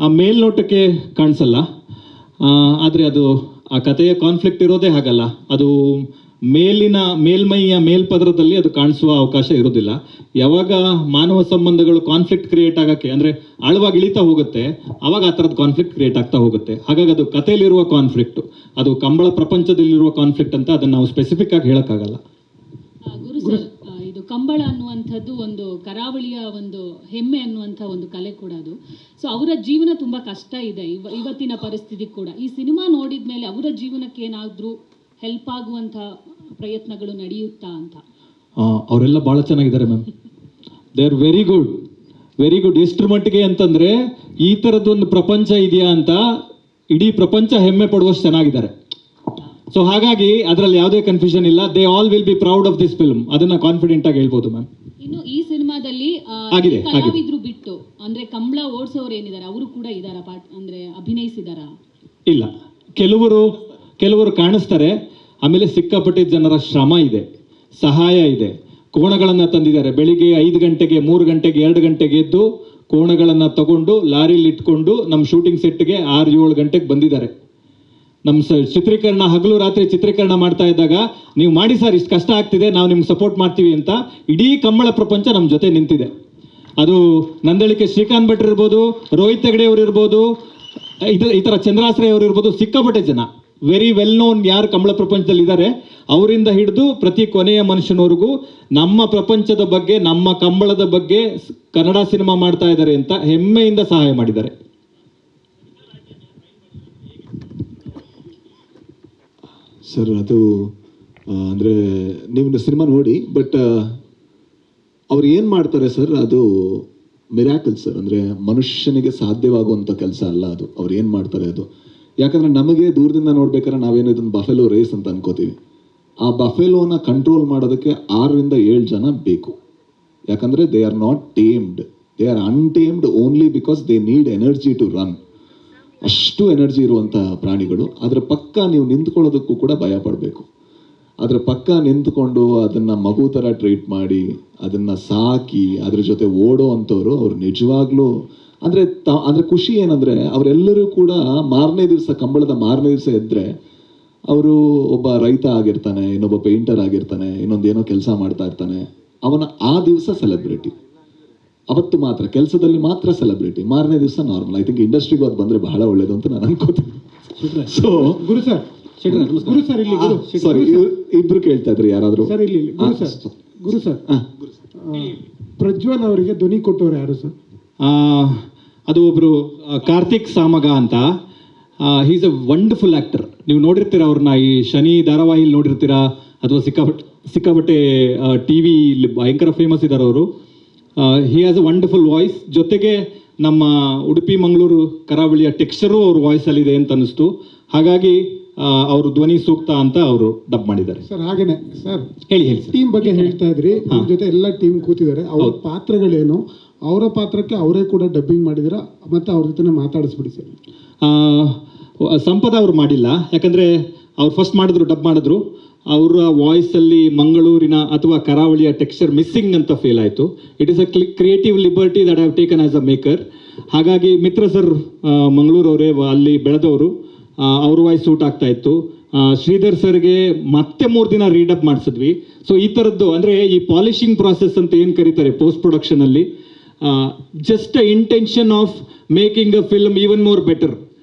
ಆ ಮೇಲ್ನೋಟಕ್ಕೆ ಕಾಣಿಸಲ್ಲ, ಆದರೆ ಅದು ಆ ಕಥೆಯ ಕಾನ್ಫ್ಲಿಕ್ಟ್ ಇರೋದೇ ಹಾಗಲ್ಲ. ಅದು ಮೇಲ್ಮೈಯ ಮೇಲ್ಪದರದಲ್ಲಿ ಅದು ಕಾಣಿಸುವ ಅವಕಾಶ ಇರೋದಿಲ್ಲ. ಯಾವಾಗ ಮಾನವ ಸಂಬಂಧಗಳು ಕಾನ್ಫ್ಲಿಕ್ಟ್ ಕ್ರಿಯೇಟ್ ಆಗೋಕ್ಕೆ ಅಂದರೆ ಆಳವಾಗಿ ಇಳಿತಾ ಹೋಗುತ್ತೆ, ಆವಾಗ ಆ ಥರದ್ದು ಕಾನ್ಫ್ಲಿಕ್ಟ್ ಕ್ರಿಯೇಟ್ ಆಗ್ತಾ ಹೋಗುತ್ತೆ. ಹಾಗಾಗಿ ಅದು ಕಥೆಯಲ್ಲಿರುವ ಕಾನ್ಫ್ಲಿಕ್ಟು, ಅದು ಕಂಬಳ ಪ್ರಪಂಚದಲ್ಲಿರುವ ಕಾನ್ಫ್ಲಿಕ್ಟ್ ಅಂತ ಅದನ್ನು ನಾವು ಸ್ಪೆಸಿಫಿಕ್ ಆಗಿ ಹೇಳೋಕ್ಕಾಗಲ್ಲ. ಗುರು ಸರ್, ಇದು ಕಂಬಳ ಅನ್ನುವಂಥದ್ದು ಒಂದು ಕರಾವಳಿಯ ಒಂದು ಹೆಮ್ಮೆ ಅನ್ನುವಂಥ ಒಂದು ಕಲೆ ಕೂಡ ಅದು. ಸೊ ಅವರ ಜೀವನ ತುಂಬ ಕಷ್ಟ ಇದೆ ಇವತ್ತಿನ ಪರಿಸ್ಥಿತಿ ಕೂಡ. ಈ ಸಿನಿಮಾ ನೋಡಿದ ಮೇಲೆ ಅವರ ಜೀವನಕ್ಕೆ ಏನಾದರೂ ಹೆಲ್ಪ್ ಆಗುವಂಥ ಪ್ರಯತ್ನಗಳು ನಡೆಯುತ್ತಾ ಅಂತ? ಅವರೆಲ್ಲ ಭಾಳ ಚೆನ್ನಾಗಿದ್ದಾರೆ ma'am. They are very good, very good. ಎಷ್ಟರ ಮಟ್ಟಿಗೆ ಅಂತಂದರೆ ಈ ಥರದ್ದೊಂದು ಪ್ರಪಂಚ ಇದೆಯಾ ಅಂತ ಇಡೀ ಪ್ರಪಂಚ ಹೆಮ್ಮೆ ಪಡುವಷ್ಟು ಚೆನ್ನಾಗಿದ್ದಾರೆ. ಸೊ ಹಾಗಾಗಿ ಅದರಲ್ಲಿ ಯಾವುದೇ ಕನ್ಫ್ಯೂಷನ್ ಇಲ್ಲ. They all will be proud of this film. ಅದನ್ನ ಕಾನ್ಫಿಡೆಂಟ್ ಆಗಿ ಹೇಳ್ಬೋದು ಮ್ಯಾಮ್. ಇನ್ನು ಈ ಸಿನಿಮಾದಲ್ಲಿ ಕಲಾವಿದರು ಬಿಟ್ಟು ಅಂದ್ರೆ ಕಂಬಳ ಓಡಿಸೋರು ಏನಿದ್ದಾರೆ ಅವರು ಕೂಡ ಇದಾರ ಪಾರ್ಟ್ ಅಂದ್ರೆ ಅಭಿನಯಿಸಿದಾರ? ಇಲ್ಲ, ಕೆಲವರು ಕಾಣಿಸ್ತಾರೆ. ಆಮೇಲೆ ಸಿಕ್ಕಾಪಟ್ಟೆ ಜನರ ಶ್ರಮ ಇದೆ, ಸಹಾಯ ಇದೆ. ಕೋಣಗಳನ್ನು ತಂದಿದ್ದಾರೆ. ಬೆಳಿಗ್ಗೆ 5 ಗಂಟೆಗೆ 3 ಗಂಟೆಗೆ 2 ಗಂಟೆಗೆ ಎದ್ದು ಕೋಣಗಳನ್ನು ತಗೊಂಡು ಲಾರಿಲಿ ಇಟ್ಕೊಂಡು ನಮ್ಮ ಶೂಟಿಂಗ್ ಸೆಟ್ಗೆ 6-7 ಗಂಟೆಗೆ ಬಂದಿದ್ದಾರೆ. ನಮ್ಮ ಚಿತ್ರೀಕರಣ ಹಗಲು ರಾತ್ರಿ ಚಿತ್ರೀಕರಣ ಮಾಡ್ತಾ ಇದ್ದಾಗ ನೀವು ಮಾಡಿ ಸರ್, ಇಷ್ಟು ಕಷ್ಟ ಆಗ್ತಿದೆ, ನಾವು ನಿಮ್ಗೆ ಸಪೋರ್ಟ್ ಮಾಡ್ತೀವಿ ಅಂತ ಇಡೀ ಕಂಬಳ ಪ್ರಪಂಚ ನಮ್ಮ ಜೊತೆ ನಿಂತಿದೆ. ಅದು ನಂದಳಿಕೆ ಶ್ರೀಕಾಂತ್ ಭಟ್ರು ಇರ್ಬೋದು, ರೋಹಿತ್ ಹೆಗಡೆ ಅವರು ಇರ್ಬೋದು, ಈ ಥರ ಚಂದ್ರಾಶ್ರಯ ಅವರು ಇರ್ಬೋದು. ಸಿಕ್ಕಾಪಟ್ಟೆ ಜನ ವೆರಿ ವೆಲ್ ನೋನ್ ಯಾರು ಕಂಬಳ ಪ್ರಪಂಚದಲ್ಲಿ ಇದ್ದಾರೆ, ಅವರಿಂದ ಹಿಡಿದು ಪ್ರತಿ ಕೊನೆಯ ಮನುಷ್ಯನವರೆಗೂ ನಮ್ಮ ಪ್ರಪಂಚದ ಬಗ್ಗೆ, ನಮ್ಮ ಕಂಬಳದ ಬಗ್ಗೆ ಕನ್ನಡ ಸಿನಿಮಾ ಮಾಡ್ತಾ ಇದ್ದಾರೆ ಅಂತ ಹೆಮ್ಮೆಯಿಂದ ಸಹಾಯ ಮಾಡಿದ್ದಾರೆ. ಸರ್, ಅದು ಅಂದರೆ ನೀವು ಸಿನಿಮಾ ನೋಡಿ, ಬಟ್ ಅವ್ರು ಏನು ಮಾಡ್ತಾರೆ ಸರ್, ಅದು ಮಿರಾಕಲ್ ಸರ್. ಅಂದರೆ ಮನುಷ್ಯನಿಗೆ ಸಾಧ್ಯವಾಗುವಂಥ ಕೆಲಸ ಅಲ್ಲ ಅದು. ಅವ್ರು ಏನು ಮಾಡ್ತಾರೆ ಅದು. ಯಾಕಂದರೆ ನಮಗೆ ದೂರದಿಂದ ನೋಡ್ಬೇಕಾದ್ರೆ ನಾವೇನು ಇದೊಂದು ಬಫೆಲೋ ರೇಸ್ ಅಂತ ಅನ್ಕೋತೀವಿ. ಆ ಬಫೆಲೋನ ಕಂಟ್ರೋಲ್ ಮಾಡೋದಕ್ಕೆ 6-7 ಜನ ಬೇಕು. ಯಾಕಂದರೆ they are not tamed, they are untamed only because they need energy to run. ಅಷ್ಟು ಎನರ್ಜಿ ಇರುವಂಥ ಪ್ರಾಣಿಗಳು. ಅದರ ಪಕ್ಕ ನೀವು ನಿಂತ್ಕೊಳ್ಳೋದಕ್ಕೂ ಕೂಡ ಭಯ ಪಡಬೇಕು. ಅದರ ಪಕ್ಕ ನಿಂತ್ಕೊಂಡು ಅದನ್ನು ಮಗು ಥರ ಟ್ರೀಟ್ ಮಾಡಿ, ಅದನ್ನು ಸಾಕಿ, ಅದ್ರ ಜೊತೆ ಓಡೋ ಅಂಥವ್ರು ಅವ್ರು ನಿಜವಾಗ್ಲೂ ಅಂದರೆ ಖುಷಿ ಏನಂದರೆ ಅವರೆಲ್ಲರೂ ಕೂಡ ಮಾರನೇ ದಿವಸ, ಕಂಬಳದ ಮಾರನೇ ದಿವಸ ಎದ್ದರೆ ಅವರು ಒಬ್ಬ ರೈತ ಆಗಿರ್ತಾನೆ, ಇನ್ನೊಬ್ಬ ಪೇಂಟರ್ ಆಗಿರ್ತಾನೆ, ಇನ್ನೊಂದೇನೋ ಕೆಲಸ ಮಾಡ್ತಾ ಇರ್ತಾನೆ. ಅವನ ಆ ದಿವಸ ಸೆಲೆಬ್ರಿಟಿ, ಅವತ್ತು ಮಾತ್ರ ಕೆಲಸದಲ್ಲಿ ಮಾತ್ರ ಸೆಲೆಬ್ರಿಟಿ. ಮಾರನೇ ದಿವಸ ನಾರ್ಮಲ್. ಐ ಥಿಂಕ್ ಇಂಡಸ್ಟ್ರಿಗೆ ಅದು ಬಂದರೆ ಬಹಳ ಒಳ್ಳೇದು ಅಂತ ನಾನು ಅನ್ಕೋತೀನಿ. ಸೊ ಗುರು ಸರ್, ಇಲ್ಲಿ ಸಾರಿ, ಇಬ್ರು ಕೇಳ್ತಾ ಇದ್ರಿ ಯಾರಾದರೂ? ಸರ್ ಇಲ್ಲಿ ಗುರು ಸರ್, ಪ್ರಜ್ವಲ್ ಅವರಿಗೆ ಧ್ವನಿ ಕೊಟ್ಟವ್ರು ಯಾರು ಸರ್? ಅದು ಒಬ್ಬರು ಕಾರ್ತಿಕ್ ಸಾಮಗ ಅಂತ. He is a wonderful actor. ನೀವು ನೋಡಿರ್ತೀರ ಅವ್ರನ್ನ, ಈ ಶನಿ ಧಾರಾವಾಹಿಲಿ ನೋಡಿರ್ತೀರಾ, ಅಥವಾ ಸಿಕ್ಕಾಪಟ್ಟೆ ಟಿ ವಿಲಿ ಭಯಂಕರ ಫೇಮಸ್ ಇದ್ದಾರೆ ಅವರು. He has a wonderful voice. ಜೊತೆಗೆ ನಮ್ಮ ಉಡುಪಿ ಮಂಗಳೂರು ಕರಾವಳಿಯ ಟೆಕ್ಸ್ಚರು ಅವ್ರ ವಾಯ್ಸಲ್ಲಿದೆ ಅಂತ ಅನ್ನಿಸ್ತು. ಹಾಗಾಗಿ ಅವರು ಧ್ವನಿ ಸೂಕ್ತ ಅಂತ ಅವರು ಡಬ್ ಮಾಡಿದ್ದಾರೆ. ಸರ್ ಹಾಗೇನೆ ಸರ್, ಹೇಳಿ ಟೀಮ್ ಬಗ್ಗೆ ಹೇಳ್ತಾ ಇದ್ರಿ. ನಿಮ್ಮ ಜೊತೆ ಎಲ್ಲ ಟೀಮ್ ಕೂತಿದ್ದಾರೆ. ಅವ್ರ ಪಾತ್ರಗಳೇನು, ಅವರ ಪಾತ್ರಕ್ಕೆ ಅವರೇ ಕೂಡ ಡಬ್ಬಿಂಗ್ ಮಾಡಿದಿರಾ, ಮತ್ತೆ ಅವ್ರ ಜೊತೆ ಮಾತಾಡಿಸ್ಬಿಡಿ ಸರ್. ಸಂಪದ ಅವ್ರು ಮಾಡಿಲ್ಲ, ಯಾಕಂದರೆ ಅವ್ರು ಫಸ್ಟ್ ಡಬ್ ಮಾಡಿದ್ರು. ಅವರ ವಾಯ್ಸಲ್ಲಿ ಮಂಗಳೂರಿನ ಅಥವಾ ಕರಾವಳಿಯ ಟೆಕ್ಸ್ಚರ್ ಮಿಸ್ಸಿಂಗ್ ಅಂತ ಫೀಲ್ ಆಯಿತು. It is a creative liberty that have taken as a maker. ಹಾಗಾಗಿ ಮಿತ್ರ ಸರ್ ಮಂಗಳೂರವರೇ, ಅಲ್ಲಿ ಬೆಳೆದವರು, ಅವ್ರ ವಾಯ್ಸ್ ಸೂಟ್ ಆಗ್ತಾ ಇತ್ತು. ಶ್ರೀಧರ್ ಸರ್ಗೆ ಮತ್ತೆ 3 ದಿನ ರೀಡಪ್ ಮಾಡಿಸಿದ್ವಿ. ಸೊ ಈ ಥರದ್ದು ಅಂದರೆ ಈ ಪಾಲಿಶಿಂಗ್ ಪ್ರಾಸೆಸ್ ಅಂತ ಏನು ಕರೀತಾರೆ ಪೋಸ್ಟ್ ಪ್ರೊಡಕ್ಷನಲ್ಲಿ, just a intention of making a film even more better.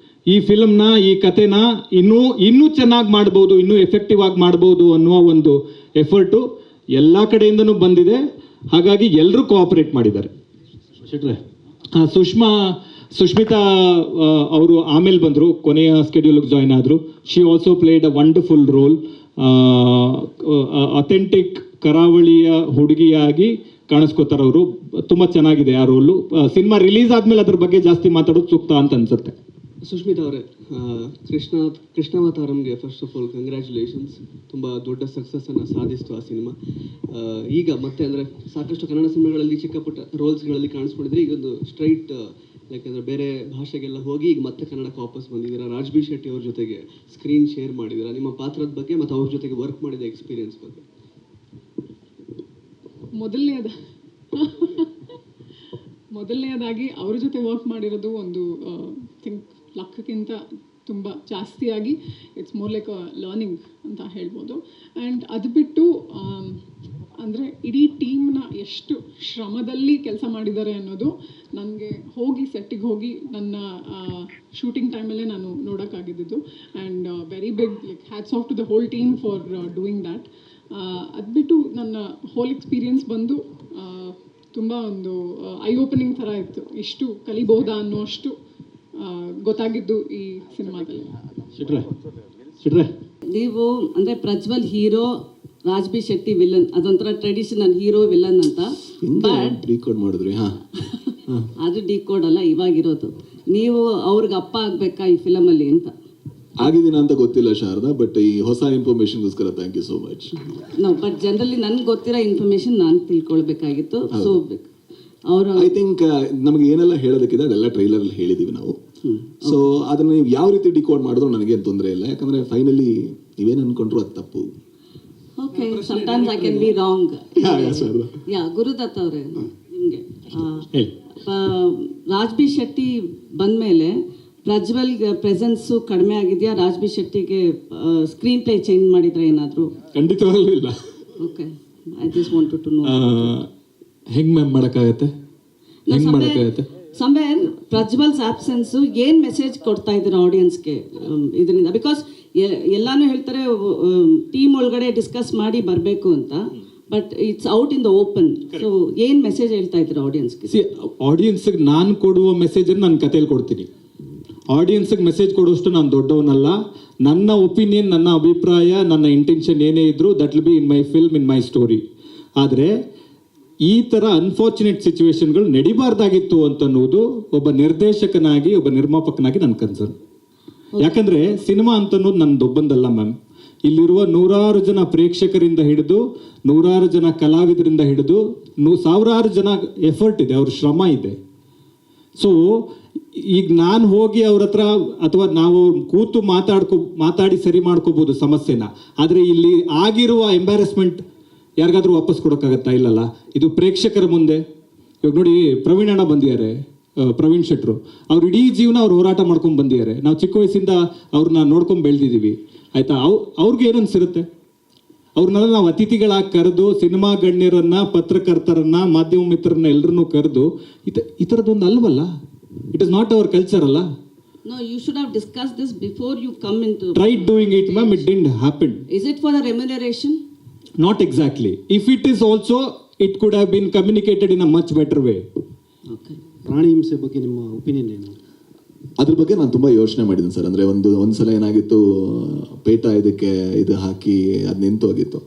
ಈ ಫಿಲ್ಮ್ನ, ಈ ಕಥೆನ ಇನ್ನೂ ಚೆನ್ನಾಗಿ ಮಾಡ್ಬೋದು, ಇನ್ನೂ ಎಫೆಕ್ಟಿವ್ ಆಗಿ ಮಾಡ್ಬೋದು ಅನ್ನುವ ಒಂದು ಎಫರ್ಟು ಎಲ್ಲ ಕಡೆಯಿಂದನೂ ಬಂದಿದೆ. ಹಾಗಾಗಿ ಎಲ್ಲರೂ ಕೋಆಪರೇಟ್ ಮಾಡಿದ್ದಾರೆ. ಸುಷ್ಮಿತಾ ಅವರು ಆಮೇಲೆ ಬಂದರು, ಕೊನೆಯ ಸ್ಕೆಡ್ಯೂಲ್ಗೆ ಜಾಯ್ನ್ ಆದರು. She also played a wonderful role. Authentic ಕರಾವಳಿಯ ಹುಡುಗಿಯಾಗಿ ಕಾಣಿಸ್ಕೋತಾರೆ ಅವರು. ತುಂಬ ಚೆನ್ನಾಗಿದೆ ಆ ರೋಲು. ಸಿನಿಮಾ ರಿಲೀಸ್ ಆದಮೇಲೆ ಅದ್ರ ಬಗ್ಗೆ ಜಾಸ್ತಿ ಮಾತಾಡೋದು ಸೂಕ್ತ ಅಂತ ಅನ್ಸುತ್ತೆ. ಸುಷ್ಮಿತಾ ಅವರೇ, ಕೃಷ್ಣಾವತಾರಂಗೆ ಫಸ್ಟ್ ಆಫ್ ಆಲ್ ಕಂಗ್ರ್ಯಾಚುಲೇಷನ್ಸ್. ತುಂಬ ದೊಡ್ಡ ಸಕ್ಸಸ್ಸನ್ನು ಸಾಧಿಸ್ತು ಆ ಸಿನಿಮಾ. ಈಗ ಮತ್ತೆ ಅಂದರೆ ಸಾಕಷ್ಟು ಕನ್ನಡ ಸಿನಿಮಾಗಳಲ್ಲಿ ಚಿಕ್ಕ ಪುಟ್ಟ ರೋಲ್ಸ್ಗಳಲ್ಲಿ ಕಾಣಿಸ್ಕೊಂಡಿದ್ರೆ, ಈಗ ಒಂದು ಸ್ಟ್ರೈಟ್ ಯಾಕಂದರೆ ಬೇರೆ ಭಾಷೆಗೆಲ್ಲ ಹೋಗಿ ಈಗ ಮತ್ತೆ ಕನ್ನಡಕ್ಕೆ ವಾಪಸ್ ಬಂದಿದ್ದೀರಾ. ರಾಜ್ಬಿ ಶೆಟ್ಟಿ ಅವ್ರ ಜೊತೆಗೆ ಸ್ಕ್ರೀನ್ ಶೇರ್ ಮಾಡಿದ್ದೀರಾ. ನಿಮ್ಮ ಪಾತ್ರದ ಬಗ್ಗೆ ಮತ್ತು ಅವ್ರ ಜೊತೆಗೆ ವರ್ಕ್ ಮಾಡಿದ ಎಕ್ಸ್ಪೀರಿಯನ್ಸ್ ಬಗ್ಗೆ. ಮೊದಲನೇದ ಮೊದಲನೇದಾಗಿ ಅವ್ರ ಜೊತೆ ವರ್ಕ್ ಮಾಡಿರೋದು ಒಂದು ಥಿಂಕ್ ಲಕ್ಕಿಂತ ತುಂಬ ಜಾಸ್ತಿಯಾಗಿ ಇಟ್ಸ್ ಮೋರ್ ಲೈಕ್ ಲರ್ನಿಂಗ್ ಅಂತ ಹೇಳ್ಬೋದು. ಆ್ಯಂಡ್ ಅದು ಬಿಟ್ಟು ಅಂದರೆ ಇಡೀ ಟೀಮ್ನ ಎಷ್ಟು ಶ್ರಮದಲ್ಲಿ ಕೆಲಸ ಮಾಡಿದ್ದಾರೆ ಅನ್ನೋದು ನನಗೆ ಹೋಗಿ ಸೆಟ್ಟಿಗೆ ಹೋಗಿ ನನ್ನ ಶೂಟಿಂಗ್ ಟೈಮಲ್ಲೇ ನಾನು ನೋಡೋಕ್ಕಾಗಿದ್ದು. And very big like hats off to the whole team for doing that. ಅದು ಬಿಟ್ಟು ನನ್ನ ಹೋಲ್ ಎಕ್ಸ್ಪೀರಿಯನ್ಸ್ ಬಂದು ತುಂಬ ಒಂದು ಐ ಓಪನಿಂಗ್ ಥರ ಇತ್ತು. ಇಷ್ಟು ಕಲಿಬಹುದಾ ಅನ್ನೋಷ್ಟು ಗೊತ್ತಾಗಿದ್ದು ಈ ಸಿನಿಮಾದಲ್ಲಿ. ಸಿಟ್ರೆ ನೀವು ಅಂದರೆ Prajwal hero, Raj B Shetty villain, ಅದೊಂಥರ ಟ್ರೆಡಿಷನಲ್ ಹೀರೋ ವಿಲನ್ ಅಂತ. ಬಟ್ ಡಿಕೋಡ್ ಮಾಡಿದ್ರಿ. ಅದು ಡಿಕೋಡ್ ಅಲ್ಲ ಇವಾಗಿರೋದು. ನೀವು ಅವ್ರಿಗೆ ಅಪ್ಪ ಆಗ್ಬೇಕಾ ಈ ಫಿಲಮಲ್ಲಿ ಅಂತ. ಆಗಿದ್ದೀನ ಅಂತ ಗೊತ್ತಿಲ್ಲ ಶಾರದಾ, ಬಟ್ ಈ ಹೊಸ ಇನ್ಫಾರ್ಮೇಶನ್ಗೋಸ್ಕರ thank you so much. But generally ನನ್ಗೆ ಗೊತ್ತಿರೋ ಇನ್ಫಾರ್ಮೇಶನ್ ನಾನು ತಿಳ್ಕೊಳ್ಬೇಕಾಗಿತ್ತು. ಸೊ ಅವರು ಐ ಥಿಂಕ್ ನಮಗೆ ಏನೆಲ್ಲ ಹೇಳೋದಕ್ಕಿದೆ ಅದೆಲ್ಲ ಟ್ರೈಲರಲ್ಲಿ ಹೇಳಿದ್ದೀವಿ ನಾವು. ಸೊ ಅದನ್ನ ನೀವು ಯಾವ ರೀತಿ ಡಿಕೋಡ್ ಮಾಡಿದ್ರು ನನಗೇನು ತೊಂದರೆ ಇಲ್ಲ, ಯಾಕಂದ್ರೆ ಫೈನಲಿ ನೀವೇನು ಅನ್ಕೊಂಡ್ರು ಅದು ತಪ್ಪು. Okay, sometimes I can be wrong. Yeah Gurudutt ಅವರೇ, ನಿಮಗೆ ರಾಜ್ ಬಿ ಶೆಟ್ಟಿ ಬಂದಮೇಲೆ ಪ್ರಜ್ವಲ್ ಪ್ರೆಸೆನ್ಸು ಕಡಿಮೆ ಆಗಿದೆಯಾ? ರಾಜ್ ಬಿ ಶೆಟ್ಟಿಗೆ ಸ್ಕ್ರೀನ್ ಪ್ಲೇ ಚೇಂಜ್ ಮಾಡಿದ್ರೆ ಏನಾದರೂ? ಖಂಡಿತವಾಗ್ಲೂ ಇಲ್ಲ. Okay, I just wanted to know. ಹೆಂಗ್ ಮ್ಯಾಮ್ ಮಾಡೋಕ್ಕಾಗತ್ತೆ? ಹೆಂಗ್ ಮಾಡೋಕ್ಕಾಗತ್ತೆ? ಸಮ್ವೇರ್ ಪ್ರಜ್ವಲ್ಸ್ ಆಬ್ಸೆನ್ಸ್ ಏನು ಮೆಸೇಜ್ ಕೊಡ್ತಾ ಇದ್ದೀರಾ ಆಡಿಯನ್ಸ್ಗೆ ಇದರಿಂದ? ಬಿಕಾಸ್ ಎಲ್ಲಾನು ಹೇಳ್ತಾರೆ ಟೀಮ್ ಒಳಗಡೆ ಡಿಸ್ಕಸ್ ಮಾಡಿ ಬರಬೇಕು ಅಂತ, but it's out in the open. So ಏನು ಮೆಸೇಜ್ ಹೇಳ್ತಾ ಇದ್ದೀರಾ ಆಡಿಯನ್ಸ್ಗೆ? ಆಡಿಯನ್ಸ್ಗೆ ನಾನು ಕೊಡುವ ಮೆಸೇಜನ್ನು ನನ್ನ ಕಥೆಯಲ್ಲಿ ಕೊಡ್ತೀನಿ. ಆಡಿಯನ್ಸ್ಗೆ ಮೆಸೇಜ್ ಕೊಡುವಷ್ಟು ನಾನು ದೊಡ್ಡವನಲ್ಲ. ನನ್ನ ಒಪಿನಿಯನ್, ನನ್ನ ಅಭಿಪ್ರಾಯ, ನನ್ನ ಇಂಟೆನ್ಷನ್ ಏನೇ ಇದ್ರೂ that will be in my film, in my story. ಆದರೆ ಈ ಥರ ಅನ್ಫಾರ್ಚುನೇಟ್ ಸಿಚುವೇಶನ್ಗಳು ನಡಿಬಾರ್ದಾಗಿತ್ತು ಅಂತನ್ನುವುದು ಒಬ್ಬ ನಿರ್ದೇಶಕನಾಗಿ, ಒಬ್ಬ ನಿರ್ಮಾಪಕನಾಗಿ ನನ್ನ ಕನ್ಸರ್ನ್. ಯಾಕಂದರೆ ಸಿನಿಮಾ ಅಂತನ್ನೋದು ನನ್ನದೊಬ್ಬಂದಲ್ಲ ಮ್ಯಾಮ್. ಇಲ್ಲಿರುವ ನೂರಾರು ಜನ ಪ್ರೇಕ್ಷಕರಿಂದ ಹಿಡಿದು, ನೂರಾರು ಜನ ಕಲಾವಿದರಿಂದ ಹಿಡಿದು, ಸಾವಿರಾರು ಜನ ಎಫರ್ಟ್ ಇದೆ, ಅವ್ರ ಶ್ರಮ ಇದೆ. ಸೊ ಈಗ ನಾನು ಹೋಗಿ ಅವ್ರ ಹತ್ರ ಅಥವಾ ನಾವು ಕೂತು ಮಾತಾಡಿ ಸರಿ ಮಾಡ್ಕೋಬೋದು ಸಮಸ್ಯೆನ. ಆದರೆ ಇಲ್ಲಿ ಆಗಿರುವ ಎಂಬ್ಯಾರಸ್ಮೆಂಟ್ ಯಾರಿಗಾದ್ರೂ ವಾಪಸ್ ಕೊಡೋಕ್ಕಾಗತ್ತಾ? ಇಲ್ಲಲ್ಲ. ಇದು ಪ್ರೇಕ್ಷಕರ ಮುಂದೆ. ಇವಾಗ ನೋಡಿ, ಪ್ರವೀಣ್ ಅಣ್ಣ ಬಂದಿದ್ದಾರೆ, ಪ್ರವೀಣ್ ಶೆಟ್ರು. ಅವ್ರು ಇಡೀ ಜೀವನ ಅವ್ರು ಹೋರಾಟ ಮಾಡ್ಕೊಂಡು ಬಂದಿದ್ದಾರೆ. ನಾವು ಚಿಕ್ಕ ವಯಸ್ಸಿಂದ ಅವ್ರನ್ನ ನೋಡ್ಕೊಂಡು ಬೆಳೆದಿದ್ದೀವಿ, ಆಯಿತಾ? ಅವ್ರಿಗೆ ಏನನ್ಸಿರುತ್ತೆ? ಅವ್ರನ್ನೆಲ್ಲ ನಾವು ಅತಿಥಿಗಳಾಗಿ ಕರೆದು, ಸಿನಿಮಾ ಗಣ್ಯರನ್ನ, ಪತ್ರಕರ್ತರನ್ನ, ಮಾಧ್ಯಮ ಮಿತ್ರರನ್ನ ಎಲ್ಲರನ್ನೂ ಕರೆದು ಈ ಥರದ್ದೊಂದು ಅಲ್ವಲ್ಲ. It is not our culture ಅಲ್ಲ. No, you should have discussed this before you come into. Tried doing it, ma'am. It didn't happen. Is it for the remuneration? Not exactly. If it is also, it could have been communicated in a much better way. Okay. ಪ್ರಾಣಿ ಹಿಂಸೆ ಬಗ್ಗೆ ನಿಮ್ಮ opinion ಏನು? ಅದ್ರ ಬಗ್ಗೆ ನಾನು ತುಂಬ ಯೋಚನೆ ಮಾಡಿದ್ದೀನಿ ಸರ್. ಅಂದರೆ ಒಂದ್ಸಲ ಏನಾಗಿತ್ತು, ಪೇಟ ಇದಕ್ಕೆ ಇದು ಹಾಕಿ ಅದು ನಿಂತೋಗಿತ್ತು.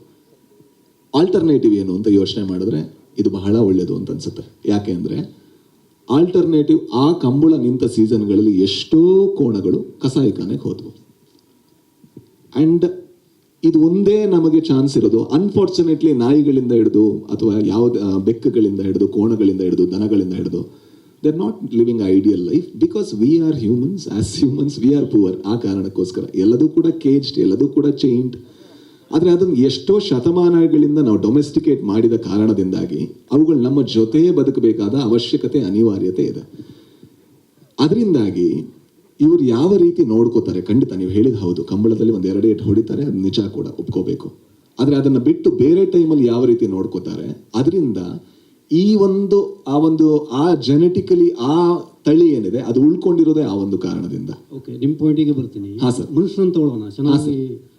ಆಲ್ಟರ್ನೇಟಿವ್ ಏನು ಅಂತ ಯೋಚನೆ ಮಾಡಿದ್ರೆ ಇದು ಬಹಳ ಒಳ್ಳೆಯದು ಅಂತ ಅನ್ಸುತ್ತೆ. ಯಾಕೆ ಅಂದರೆ ಆಲ್ಟರ್ನೇಟಿವ್ ಆ ಕಂಬಳ ನಿಂತ ಸೀಸನ್ಗಳಲ್ಲಿ ಎಷ್ಟೋ ಕೋಣಗಳು ಕಸಾಯಿಖಾನೆಗೆ ಹೋದವು. ಆ್ಯಂಡ್ ಇದು ಒಂದೇ ನಮಗೆ ಚಾನ್ಸ್ ಇರೋದು. ಅನ್ಫಾರ್ಚುನೇಟ್ಲಿ ನಾಯಿಗಳಿಂದ ಹಿಡಿದು, ಅಥವಾ ಯಾವುದೇ ಬೆಕ್ಕುಗಳಿಂದ ಹಿಡಿದು, ಕೋಣಗಳಿಂದ ಹಿಡಿದು, ದನಗಳಿಂದ ಹಿಡಿದು, they are not living ideal life. Because we are humans, as humans we are poor. ಆ ಕಾರಣಕ್ಕೋಸ್ಕರ ಎಲ್ಲದೂ ಕೂಡ ಕೇಜ್ಡ್, ಎಲ್ಲದೂ ಕೂಡ ಚೈನ್ಡ್. ಆದರೆ ಅದನ್ನು ಎಷ್ಟೋ ಶತಮಾನಗಳಿಂದ ನಾವು ಡೊಮೆಸ್ಟಿಕೇಟ್ ಮಾಡಿದ ಕಾರಣದಿಂದಾಗಿ ಅವುಗಳು ನಮ್ಮ ಜೊತೆಯೇ ಬದುಕಬೇಕಾದ ಅವಶ್ಯಕತೆ, ಅನಿವಾರ್ಯತೆ ಇದೆ. ಅದರಿಂದಾಗಿ ಇವ್ರು ಯಾವ ರೀತಿ ನೋಡ್ಕೋತಾರೆ, ಖಂಡಿತ ನೀವು ಹೇಳಿದ ಹೌದು, ಕಂಬಳದಲ್ಲಿ ಒಂದು 2 ಏಟು ಹೊಡಿತಾರೆ, ಅದು ನಿಜ ಕೂಡ ಒಪ್ಕೋಬೇಕು. ಆದರೆ ಅದನ್ನು ಬಿಟ್ಟು ಬೇರೆ ಟೈಮಲ್ಲಿ ಯಾವ ರೀತಿ ನೋಡ್ಕೋತಾರೆ, ಅದರಿಂದ ಈ ಆ ಜೆನೆಟಿಕಲಿ ಆ ತಳಿ ಏನಿದೆ ಅದು ಉಳ್ಕೊಂಡಿರೋದೇ ಆ ಒಂದು ಕಾರಣದಿಂದ. ಓಕೆ, ನಿಮ್ಮ ಪಾಯಿಂಟಿಗೆ ಬರ್ತೀನಿ. ಹಾಂ ಸರ್. ಮನುಷ್ಯರನ್ನ ತಗೊಳ್ಳೋಣ, ಚೆನ್ನಾಗಿ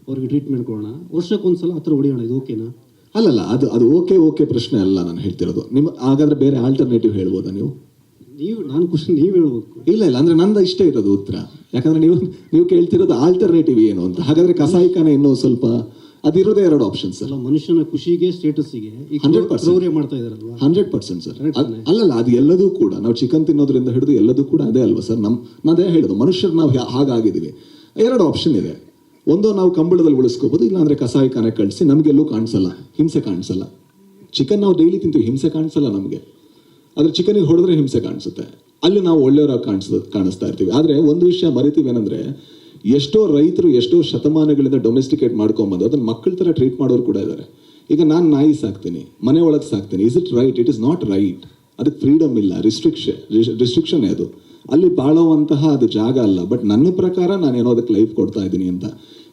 ಅವ್ರಿಗೆ ಟ್ರೀಟ್ಮೆಂಟ್ ಕೊಡೋಣ, ವರ್ಷಕ್ಕೊಂದ್ಸಲ ಹತ್ರ ಹೊಡಿಯೋಣ, ಇದು ಓಕೆನಾ? ಅಲ್ಲಲ್ಲ, ಅದು ಓಕೆ ಪ್ರಶ್ನೆ ಅಲ್ಲ ನಾನು ಹೇಳ್ತಿರೋದು. ಹಾಗಾದ್ರೆ ಬೇರೆ ಆಲ್ಟರ್ನೇಟಿವ್ ಹೇಳ್ಬೋದಾ ನೀವು? ನಾನು ಕ್ವಶನ್ ನೀವು ಹೇಳ್ಬೇಕು. ಇಲ್ಲ ಅಂದ್ರೆ ನಂದು ಇಷ್ಟೇ ಇರೋದು ಉತ್ತರ. ಯಾಕಂದ್ರೆ ನೀವು ಕೇಳ್ತಿರೋದು ಆಲ್ಟರ್ನೇಟಿವ್ ಏನು ಅಂತ. ಹಾಗಾದ್ರೆ ಕಸಾಯಿಖಾನೆ ಇನ್ನೂ ಸ್ವಲ್ಪ ಅದಿರೋದೇ 2 ಆಪ್ಷನ್ಸ್ ಅಲ್ಲ. ಮನುಷ್ಯನ ಖುಷಿಗೆ, ಸ್ಟೇಟಸ್ಗೆ 100% ಮಾಡ್ತಾ ಇದಾರಲ್ವಾ? 100% ಸರ್. ಅಲ್ಲಲ್ಲ, ಅದು ಎಲ್ಲದೂ ಕೂಡ ನಾವು ಚಿಕನ್ ತಿನ್ನೋದ್ರಿಂದ ಹಿಡಿದು ಎಲ್ಲದೂ ಕೂಡ ಅದೇ ಅಲ್ವಾ ಸರ್? ನಾನೇ ಹೇಳೋದು, ಮನುಷ್ಯರು ನಾವು ಹಾಗಾಗಿದ್ದೀವಿ. 2 ಆಪ್ಷನ್ ಇದೆ. ಒಂದು, ನಾವು ಕಂಬಳದಲ್ಲಿ ಉಳಿಸ್ಕೋಬಹುದು, ಇಲ್ಲಾಂದ್ರೆ ಕಸಾಯಿಖಾನೆ ಕಳಿಸಿ ನಮಗೆಲ್ಲೂ ಕಾಣಿಸಲ್ಲ, ಹಿಂಸೆ ಕಾಣಿಸಲ್ಲ. ಚಿಕನ್ ನಾವು ಡೈಲಿ ತಿಂತೀವಿ, ಹಿಂಸೆ ಕಾಣಿಸಲ್ಲ ನಮಗೆ. ಆದರೆ ಚಿಕನಿಗೆ ಹೊಡೆದ್ರೆ ಹಿಂಸೆ ಕಾಣಿಸುತ್ತೆ. ಅಲ್ಲಿ ನಾವು ಒಳ್ಳೆಯವರಾಗಿ ಕಾಣಿಸ್ತಾ ಇರ್ತೀವಿ. ಆದರೆ ಒಂದು ವಿಷಯ ಮರಿತೀವಿ ಏನಂದ್ರೆ, ಎಷ್ಟೋ ರೈತರು ಎಷ್ಟೋ ಶತಮಾನಗಳಿಂದ ಡೊಮೆಸ್ಟಿಕೇಟ್ ಮಾಡ್ಕೊಂಬಂದು ಅದನ್ನ ಮಕ್ಕಳ ಥರ ಟ್ರೀಟ್ ಮಾಡೋರು ಕೂಡ ಇದ್ದಾರೆ. ಈಗ ನಾನು ನಾಯಿ ಸಾಕ್ತೀನಿ, ಮನೆ ಒಳಗೆ ಸಾಕ್ತೀನಿ. Is it right? It is not right. ಅದಕ್ಕೆ ಫ್ರೀಡಮ್ ಇಲ್ಲ, ರಿಸ್ಟ್ರಿಕ್ಷನ್ ಅದು. ಅಲ್ಲಿ ಬಾಳುವಂತಹ ಅದು ಜಾಗ ಅಲ್ಲ. ಬಟ್ ನನ್ನ ಪ್ರಕಾರ ನಾನು ಏನೋ ಅದಕ್ಕೆ ಲೈಫ್ ಕೊಡ್ತಾ ಇದ್ದೀನಿ ಅಂತ.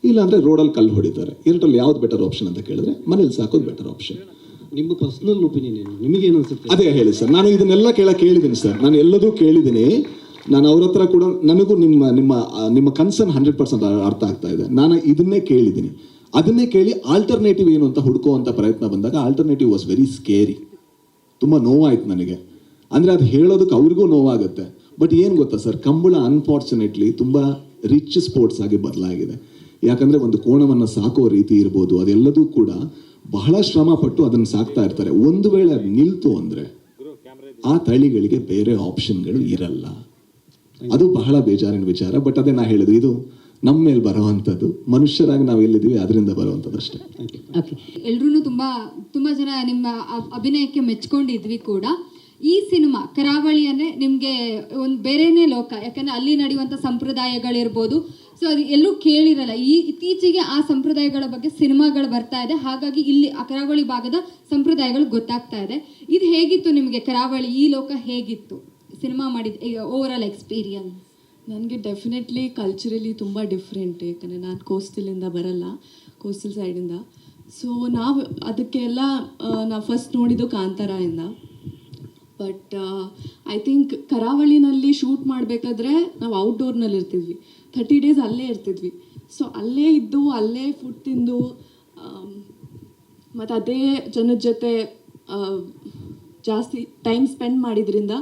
ಇಲ್ಲ ಅಂದರೆ ರೋಡಲ್ಲಿ ಕಲ್ಲು ಹೊಡಿತಾರೆ. ಎರಡರಲ್ಲಿ ಯಾವ್ದು ಬೆಟರ್ ಆಪ್ಷನ್ ಅಂತ ಕೇಳಿದ್ರೆ ಮನೇಲಿ ಸಾಕೋದು ಬೆಟರ್ ಆಪ್ಷನ್. ನಿಮ್ಮ ಪರ್ಸನಲ್ ಒಪಿನಿಯನ್ ಏನು, ನಿಮಗೇನು ಅನ್ಸುತ್ತೆ? ಅದೇ ಹೇಳಿ ಸರ್, ನಾನು ಇದನ್ನೆಲ್ಲ ಕೇಳಿದ್ದೀನಿ ಸರ್, ನಾನು ಎಲ್ಲದೂ ಕೇಳಿದ್ದೀನಿ. ನಾನು ಅವ್ರ ಹತ್ರ ಕೂಡ ನನಗೂ ನಿಮ್ಮ ಕನ್ಸರ್ನ್ 100% ಅರ್ಥ ಆಗ್ತಾ ಇದೆ. ನಾನು ಇದನ್ನೇ ಕೇಳಿದ್ದೀನಿ. ಅದನ್ನೇ ಕೇಳಿ ಆಲ್ಟರ್ನೇಟಿವ್ ಏನು ಅಂತ ಹುಡುಕುವಂಥ ಪ್ರಯತ್ನ ಬಂದಾಗ ಆಲ್ಟರ್ನೇಟಿವ್ ವಾಸ್ ವೆರಿ ಸ್ಕೇರಿ. ತುಂಬ ನೋವಾಯ್ತು ನನಗೆ. ಅಂದರೆ ಅದು ಹೇಳೋದಕ್ಕೆ ಅವ್ರಿಗೂ ನೋವಾಗುತ್ತೆ. ಬಟ್ ಏನು ಗೊತ್ತಾ ಸರ್, ಕಂಬಳ ಅನ್ಫಾರ್ಚುನೇಟ್ಲಿ ತುಂಬ ರಿಚ್ ಸ್ಪೋರ್ಟ್ಸ್ ಆಗಿ ಬದಲಾಗಿದೆ. ಯಾಕಂದರೆ ಒಂದು ಕೋಣವನ್ನು ಸಾಕೋ ರೀತಿ ಇರ್ಬೋದು, ಅದೆಲ್ಲದೂ ಕೂಡ ಬಹಳ ಶ್ರಮ ಪಟ್ಟು ಅದನ್ನು ಸಾಕ್ತಾ ಇರ್ತಾರೆ. ಒಂದು ವೇಳೆ ಅದು ನಿಲ್ತು ಅಂದರೆ ಆ ತಳಿಗಳಿಗೆ ಬೇರೆ ಆಪ್ಷನ್ಗಳು ಇರಲ್ಲ. ಅದು ಬಹಳ ಬೇಜಾರಿನ ವಿಚಾರ. ಬಟ್ ಅದೇ ನಾ ಹೇಳಿದ್ರು, ಇದು ನಮ್ಮ ಮೇಲೆ ಬರುವಂಥದ್ದು, ಮನುಷ್ಯರಾಗಿ ನಾವು ಎಲ್ಲಿದ್ದೀವಿ ಅದರಿಂದ ಬರುವಂಥದ್ದು ಅಷ್ಟೇ. ಎಲ್ರೂ ತುಂಬ ಜನ ನಿಮ್ಮ ಅಭಿನಯಕ್ಕೆ ಮೆಚ್ಕೊಂಡಿದ್ವಿ ಕೂಡ. ಈ ಸಿನಿಮಾ ಕರಾವಳಿ ಅಂದರೆ ನಿಮಗೆ ಒಂದು ಬೇರೆನೇ ಲೋಕ. ಯಾಕಂದರೆ ಅಲ್ಲಿ ನಡೆಯುವಂಥ ಸಂಪ್ರದಾಯಗಳಿರ್ಬೋದು, ಸೊ ಅದು ಎಲ್ಲೂ ಕೇಳಿರಲ್ಲ. ಇತ್ತೀಚೆಗೆ ಆ ಸಂಪ್ರದಾಯಗಳ ಬಗ್ಗೆ ಸಿನಿಮಾಗಳು ಬರ್ತಾ ಇದೆ. ಹಾಗಾಗಿ ಇಲ್ಲಿ ಆ ಕರಾವಳಿ ಭಾಗದ ಸಂಪ್ರದಾಯಗಳು ಗೊತ್ತಾಗ್ತಾ ಇದೆ. ಇದು ಹೇಗಿತ್ತು ನಿಮಗೆ, ಕರಾವಳಿ ಈ ಲೋಕ ಹೇಗಿತ್ತು ಸಿನಿಮಾ ಮಾಡಿದ ಓವರ್ ಆಲ್ ಎಕ್ಸ್ಪೀರಿಯನ್ಸ್? ನನಗೆ ಡೆಫಿನೆಟ್ಲಿ ಕಲ್ಚರಲಿ ತುಂಬ ಡಿಫ್ರೆಂಟ್. ಯಾಕಂದರೆ ನಾನು ಕೋಸ್ಟಲಿಂದ ಬರಲ್ಲ, ಕೋಸ್ಟಲ್ ಸೈಡಿಂದ. ಸೊ ನಾವು ಅದಕ್ಕೆಲ್ಲ ನಾವು ಫಸ್ಟ್ ನೋಡಿದ್ದು ಕಾಂತಾರದಿಂದ. ಬಟ್ ಐ ಥಿಂಕ್ ಕರಾವಳಿನಲ್ಲಿ ಶೂಟ್ ಮಾಡಬೇಕಾದ್ರೆ ನಾವು ಔಟ್ಡೋರ್ನಲ್ಲಿ ಇರ್ತಿದ್ವಿ, 30 days ಅಲ್ಲೇ ಇರ್ತಿದ್ವಿ. ಸೊ ಅಲ್ಲೇ ಇದ್ದು ಅಲ್ಲೇ ಫುಡ್ ತಿಂದು ಮತ್ತು ಅದೇ ಜನದ ಜೊತೆ ಜಾಸ್ತಿ ಟೈಮ್ ಸ್ಪೆಂಡ್ ಮಾಡಿದ್ರಿಂದ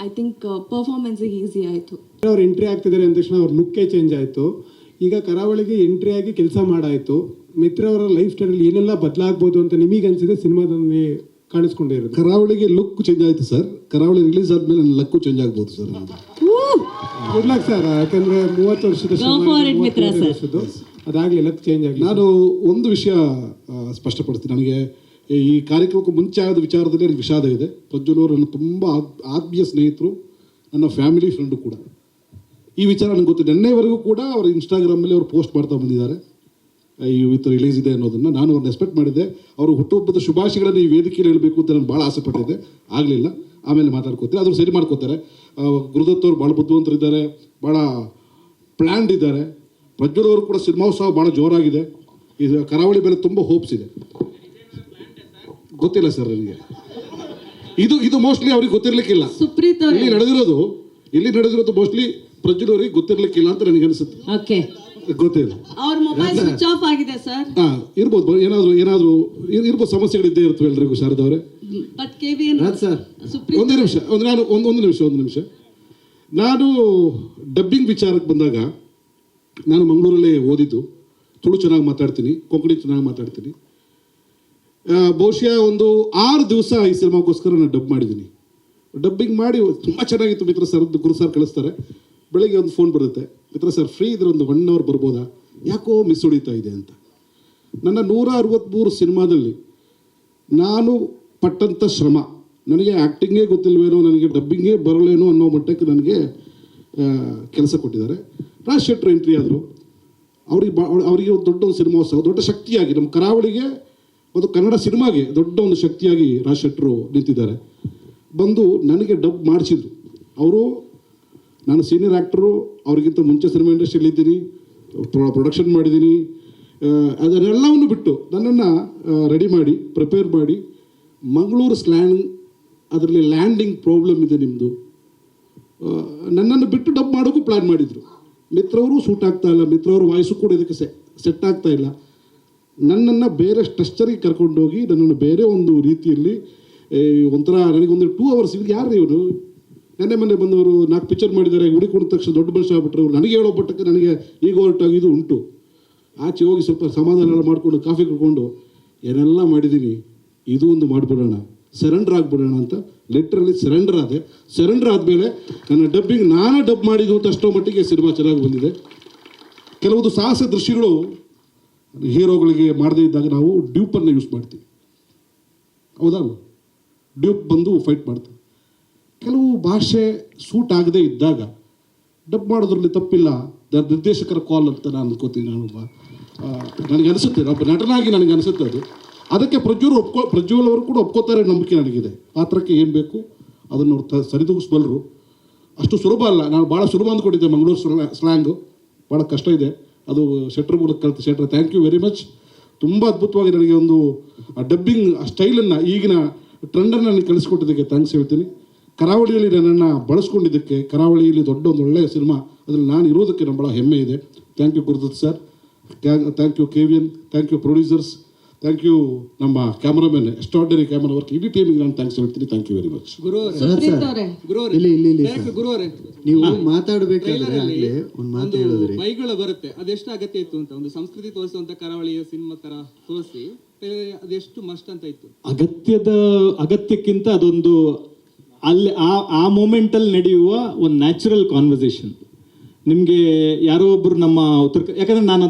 ಐ ಥಿಂಕ್ ಪರ್ಫಾರ್ಮೆನ್ಸಿಗೆ ಈಸಿ ಆಯಿತು. ಅವ್ರು ಎಂಟ್ರಿ ಆಗ್ತಿದ್ದಾರೆ ಅಂದ ತಕ್ಷಣ ಅವ್ರ ಲುಕ್ಕೇ ಚೇಂಜ್ ಆಯಿತು. ಈಗ ಕರಾವಳಿಗೆ ಎಂಟ್ರಿ ಆಗಿ ಕೆಲಸ ಮಾಡಾಯಿತು. ಮಿತ್ರ ಅವರ ಲೈಫ್ ಸ್ಟೈಲಲ್ಲಿ ಏನೆಲ್ಲ ಬದಲಾಗ್ಬೋದು ಅಂತ ನಿಮಗೆ ಅನಿಸಿದೆ ಸಿನಿಮಾದಲ್ಲಿ ಕಾಣಿಸ್ಕೊಂಡೇ ಇರೋದು? ಕರಾವಳಿಗೆ ಲುಕ್ ಚೇಂಜ್ ಆಯಿತು ಸರ್. ಕರಾವಳಿ ರಿಲೀಸ್ ಆದಮೇಲೆ ನನ್ನ ಲಕ್ಕು ಚೇಂಜ್ ಆಗ್ಬೋದು ಸರ್. Good luck sir. ಯಾಕಂದರೆ 30 ವರ್ಷದ ಅದಾಗಲಿ ಲಕ್ ಚೇಂಜ್ ಆಗಿ. ನಾನು ಒಂದು ವಿಷಯ ಸ್ಪಷ್ಟಪಡಿಸ್ತೀನಿ. ನನಗೆ ಈ ಕಾರ್ಯಕ್ರಮಕ್ಕೂ ಮುಂಚೆ ಆದ ವಿಚಾರದಲ್ಲಿ ನನಗೆ ವಿಷಾದ ಇದೆ. ಪ್ರಜ್ವಲ್ ಅವರು ನನ್ನ ತುಂಬ ಆತ್ಮೀಯ ಸ್ನೇಹಿತರು, ನನ್ನ ಫ್ಯಾಮಿಲಿ ಫ್ರೆಂಡು ಕೂಡ. ಈ ವಿಚಾರ ನನಗೆ ಗೊತ್ತು. ನೆನ್ನೆವರೆಗೂ ಕೂಡ ಅವರು ಇನ್ಸ್ಟಾಗ್ರಾಮಲ್ಲಿ ಅವರು ಪೋಸ್ಟ್ ಮಾಡ್ತಾ ಬಂದಿದ್ದಾರೆ ಇವತ್ತು ರಿಲೀಸ್ ಇದೆ ಅನ್ನೋದನ್ನು. ನಾನು ಅವ್ರನ್ನ ಎಕ್ಸ್ಪೆಕ್ಟ್ ಮಾಡಿದ್ದೆ. ಅವರು ಹುಟ್ಟುಹಬ್ಬದ ಶುಭಾಶಯಗಳನ್ನು ಈ ವೇದಿಕೆಯಲ್ಲಿ ಹೇಳಬೇಕು ಅಂತ ನಾನು ಭಾಳ ಆಸೆ ಪಟ್ಟಿದ್ದೆ. ಆಗಲಿಲ್ಲ, ಆಮೇಲೆ ಮಾತಾಡ್ಕೋತಾರೆ, ಅದ್ರ ಸರಿ ಮಾಡ್ಕೋತಾರೆ. ಗುರುದತ್ ಅವರು ಭಾಳ ಬುದ್ಧಿವಂತರಿದ್ದಾರೆ, ಭಾಳ ಪ್ಲ್ಯಾಂಡ್ ಇದ್ದಾರೆ. ಪ್ರಜ್ವಲ್ ಅವರು ಕೂಡ ಸಿನಿಮೋತ್ಸವ ಭಾಳ ಜೋರಾಗಿದೆ. ಇದು ಕರಾವಳಿ ಮೇಲೆ ತುಂಬ ಹೋಪ್ಸ್ ಇದೆ. ಗೊತ್ತಿಲ್ಲ ಸರ್ ನನಗೆ. ಇದು ಮೋಸ್ಟ್ಲಿ ಅವ್ರಿಗೆ ಗೊತ್ತಿರ್ಲಿಕ್ಕಿಲ್ಲ. ಇಲ್ಲಿ ನಡೆದಿರೋದು ಮೋಸ್ಟ್ಲಿ ಪ್ರಜ್ವಲ್ ಅವರಿಗೆ ಗೊತ್ತಿರ್ಲಿಕ್ಕಿಲ್ಲ ಅಂತ ನನಗೆ ಅನಿಸುತ್ತೆ. ಗೊತ್ತಿಲ್ಲ, ಅವ್ರ ಮೊಬೈಲ್ ಸ್ವಿಚ್ ಆಫ್ ಆಗಿದೆ ಸರ್. ಇರ್ಬೋದು, ಏನಾದರೂ ಇರ್ಬೋದು, ಸಮಸ್ಯೆಗಳಿದ್ದೇ ಇರ್ತವೆ ಎಲ್ರಿಗೂ. ಶಾರದವ್ರೆ, ಒಂದು ನಿಮಿಷ. ನಾನು ಡಬ್ಬಿಂಗ್ ವಿಚಾರಕ್ಕೆ ಬಂದಾಗ ನಾನು ಮಂಗಳೂರಲ್ಲೇ ಓದಿದ್ದು. ತುಳು ಚೆನ್ನಾಗಿ ಮಾತಾಡ್ತೀನಿ, ಕೊಂಕಣಿ ಚೆನ್ನಾಗಿ ಮಾತಾಡ್ತೀನಿ. ಬಹುಶಃ ಒಂದು 6 ದಿವಸ ಈ ಸಿನಿಮಾಗೋಸ್ಕರ ನಾನು ಡಬ್ ಮಾಡಿದ್ದೀನಿ. ಡಬ್ಬಿಂಗ್ ಮಾಡಿ ತುಂಬ ಚೆನ್ನಾಗಿತ್ತು. ಮಿತ್ರ ಸರ್, ಗುರು ಸರ್ ಕಳಿಸ್ತಾರೆ. ಬೆಳಗ್ಗೆ ಒಂದು ಫೋನ್ ಬರುತ್ತೆ, ಮಿತ್ರ ಸರ್ ಫ್ರೀ ಇದ್ರೆ ಒಂದು 1 hour ಬರ್ಬೋದಾ, ಯಾಕೋ ಮಿಸ್ ಹೊಡಿತಾ ಇದೆ ಅಂತ. ನನ್ನ 163 ಸಿನಿಮಾದಲ್ಲಿ ನಾನು ಪಟ್ಟಂಥ ಶ್ರಮ, ನನಗೆ ಆ್ಯಕ್ಟಿಂಗೇ ಗೊತ್ತಿಲ್ವೇನೋ, ನನಗೆ ಡಬ್ಬಿಂಗೇ ಬರಲೇನೋ ಅನ್ನೋ ಮಟ್ಟಕ್ಕೆ ನನಗೆ ಕೆಲಸ ಕೊಟ್ಟಿದ್ದಾರೆ. ರಾಜ್ ಶೆಟ್ರು ಎಂಟ್ರಿ ಆದರು. ಅವರಿಗೆ ಒಂದು ದೊಡ್ಡ ಒಂದು ಸಿನಿಮೋತ್ಸವ, ದೊಡ್ಡ ಶಕ್ತಿಯಾಗಿ ನಮ್ಮ ಕರಾವಳಿಗೆ, ಒಂದು ಕನ್ನಡ ಸಿನಿಮಾಗೆ ದೊಡ್ಡ ಒಂದು ಶಕ್ತಿಯಾಗಿ ರಾಜ್ ಶೆಟ್ರು ನಿಂತಿದ್ದಾರೆ. ಬಂದು ನನಗೆ ಡಬ್ ಮಾಡಿಸಿದ್ರು ಅವರು. ನಾನು ಸೀನಿಯರ್ ಆ್ಯಕ್ಟರು, ಅವ್ರಿಗಿಂತ ಮುಂಚೆ ಸಿನಿಮಾ ಇಂಡಸ್ಟ್ರಿಯಲ್ಲಿ ಇದ್ದೀನಿ, ಪ್ರೊಡಕ್ಷನ್ ಮಾಡಿದ್ದೀನಿ. ಅದನ್ನೆಲ್ಲವನ್ನು ಬಿಟ್ಟು ನನ್ನನ್ನು ರೆಡಿ ಮಾಡಿ, ಪ್ರಿಪೇರ್ ಮಾಡಿ, ಮಂಗಳೂರು ಸ್ಲ್ಯಾಂಗ್, ಅದರಲ್ಲಿ ಲ್ಯಾಂಡಿಂಗ್ ಪ್ರಾಬ್ಲಮ್ ಇದೆ ನಿಮ್ಮದು, ನನ್ನನ್ನು ಬಿಟ್ಟು ಡಬ್ ಮಾಡೋಕ್ಕೂ ಪ್ಲ್ಯಾನ್ ಮಾಡಿದರು. ಮಿತ್ರವರು ಸೂಟ್ ಆಗ್ತಾ ಇಲ್ಲ, ಮಿತ್ರವರು ವಾಯ್ಸು ಕೂಡ ಇದಕ್ಕೆ ಸೆಟ್ ಆಗ್ತಾ ಇಲ್ಲ. ನನ್ನನ್ನು ಬೇರೆ ಸ್ಟ್ರಕ್ಚರಿಗೆ ಕರ್ಕೊಂಡೋಗಿ ನನ್ನನ್ನು ಬೇರೆ ಒಂದು ರೀತಿಯಲ್ಲಿ ಒಂಥರ ನನಗೊಂದು 2 hours ಯಾರು ಇವರು ಮೊನ್ನೆ ಬಂದವರು 4 ಪಿಕ್ಚರ್ ಮಾಡಿದ್ದಾರೆ, ಹುಡುಕೊಂಡ ತಕ್ಷಣ ದೊಡ್ಡ ಮನುಷ್ಯ ಆಗ್ಬಿಟ್ರೆ ಅವ್ರು. ನನಗೆ ಹೇಳೋ ಪಟ್ಟಕ್ಕೆ ನನಗೆ ಈಗ ಹೊರಟಾಗಿದ್ದು ಉಂಟು. ಆಚೆ ಹೋಗಿ ಸ್ವಲ್ಪ ಸಮಾಧಾನ ಎಲ್ಲ ಮಾಡಿಕೊಂಡು ಕಾಫಿ ಕುಡ್ಕೊಂಡು ಏನೆಲ್ಲ ಮಾಡಿದ್ದೀನಿ, ಇದು ಒಂದು ಮಾಡಿಬಿಡೋಣ, ಸರೆಂಡರ್ ಆಗಿಬಿಡೋಣ ಅಂತ ಲೆಟ್ರಲ್ಲಿ ಸರೆಂಡರ್ ಆದೆ. ಸರೆಂಡರ್ ಆದಮೇಲೆ ನನ್ನ ಡಬ್ಬಿಂಗ್ ನಾನೇ ಡಬ್ ಮಾಡಿದ್ದು ಅಂತ ಅಷ್ಟೋ ಮಟ್ಟಿಗೆ ಸಿನಿಮಾ ಚೆನ್ನಾಗಿ ಬಂದಿದೆ. ಕೆಲವೊಂದು ಸಾಹಸ ದೃಶ್ಯಗಳು ಹೀರೋಗಳಿಗೆ ಮಾಡದೇ ಇದ್ದಾಗ ನಾವು ಡ್ಯೂಪನ್ನು ಯೂಸ್ ಮಾಡ್ತೀವಿ, ಹೌದಾ? ಡ್ಯೂಪ್ ಬಂದು ಫೈಟ್ ಮಾಡ್ತೀವಿ. ಕೆಲವು ಭಾಷೆ ಸೂಟ್ ಆಗದೇ ಇದ್ದಾಗ ಡಬ್ ಮಾಡೋದ್ರಲ್ಲಿ ತಪ್ಪಿಲ್ಲ, ನಿರ್ದೇಶಕರ ಕಾಲ್ ಅಂತ ನಾನು ಅನ್ಕೋತೀನಿ. ನನಗೆ ಅನಿಸುತ್ತೆ, ಒಬ್ಬ ನಟನಾಗಿ ನನಗೆ ಅನಿಸುತ್ತೆ ಅದು. ಅದಕ್ಕೆ ಪ್ರಜ್ವಲ್ ಅವರು ಕೂಡ ಒಪ್ಕೋತಾರೆ ನಂಬಿಕೆ ನನಗಿದೆ. ಪಾತ್ರಕ್ಕೆ ಏನು ಬೇಕು ಅದನ್ನು ಅವ್ರು ಸರಿದೂಗಿಸ್ಬಲ್ಲರು. ಅಷ್ಟು ಸುಲಭ ಅಲ್ಲ, ನಾನು ಭಾಳ ಸುಲಭ ಅಂದ್ಕೊಂಡಿದ್ದೆ ಮಂಗಳೂರು ಸ್ಲ್ಯಾಂಗು, ಭಾಳ ಕಷ್ಟ ಇದೆ. ಅದು ಶೆಟ್ರ್ ಮೂಲಕ ಕಲಿತು. ಶೆಟ್ರ್ ಥ್ಯಾಂಕ್ ಯು ವೆರಿ ಮಚ್. ತುಂಬ ಅದ್ಭುತವಾಗಿ ನನಗೆ ಒಂದು ಡಬ್ಬಿಂಗ್ ಆ ಸ್ಟೈಲನ್ನು, ಈಗಿನ ಟ್ರೆಂಡನ್ನು ನನಗೆ ಕಲಿಸ್ಕೊಟ್ಟಿದ್ದಕ್ಕೆ ಥ್ಯಾಂಕ್ಸ್ ಹೇಳ್ತೀನಿ. ಕರಾವಳಿಯಲ್ಲಿ ನನ್ನನ್ನು ಬಳಸ್ಕೊಂಡಿದ್ದಕ್ಕೆ, ಕರಾವಳಿಯಲ್ಲಿ ದೊಡ್ಡ ಒಂದು ಒಳ್ಳೆಯ ಸಿನಿಮಾ ಅದರಲ್ಲಿ ನಾನು ಇರೋದಕ್ಕೆ ನಮ್ಮ ಭಾಳ ಹೆಮ್ಮೆ ಇದೆ. Thank you Gurudatt sir, thank you KVN, thank you producers, thank you ನಮ್ಮ ಕ್ಯಾಮ್ರಾಮನ್, ಎಕ್ಸ್ಟ್ರಾರ್ಡಿನರಿ ಕ್ಯಾಮ್ರಾ ವರ್ಕ್, ಇಡೀ ಟೀಮಿಗೆ ನಾನು ಥ್ಯಾಂಕ್ಸ್ ಹೇಳ್ತೀನಿ. Thank you very much. ನೀವು ಮಾತಾಡಬೇಕಾದ್ರೆ ಒಂದು ಮಾತು ಹೇಳಿದ್ರಿ, ಬೈಗಳು ಬರುತ್ತೆ, ಅದೆಷ್ಟು ಅಗತ್ಯ ಇತ್ತು ಅಂತ, ಒಂದು ಸಂಸ್ಕೃತಿ ತೋರಿಸುವಂತ ಕರಾವಳಿಯ ಸಿನಿಮಾ ತರ ತೋರಿಸಿ ಅದೆಷ್ಟು ಮಸ್ಟ್ ಅಂತ ಇತ್ತು. ಅಗತ್ಯಕ್ಕಿಂತ ಅದೊಂದು ಅಲ್ಲಿ ಆ ಮೂಮೆಂಟಲ್ಲಿ ನಡೆಯುವ ಒಂದು ನ್ಯಾಚುರಲ್ ಕಾನ್ವರ್ಸೇಷನ್. ನಿಮಗೆ ಯಾರೋ ಒಬ್ಬರು ನಮ್ಮ ಯಾಕಂದರೆ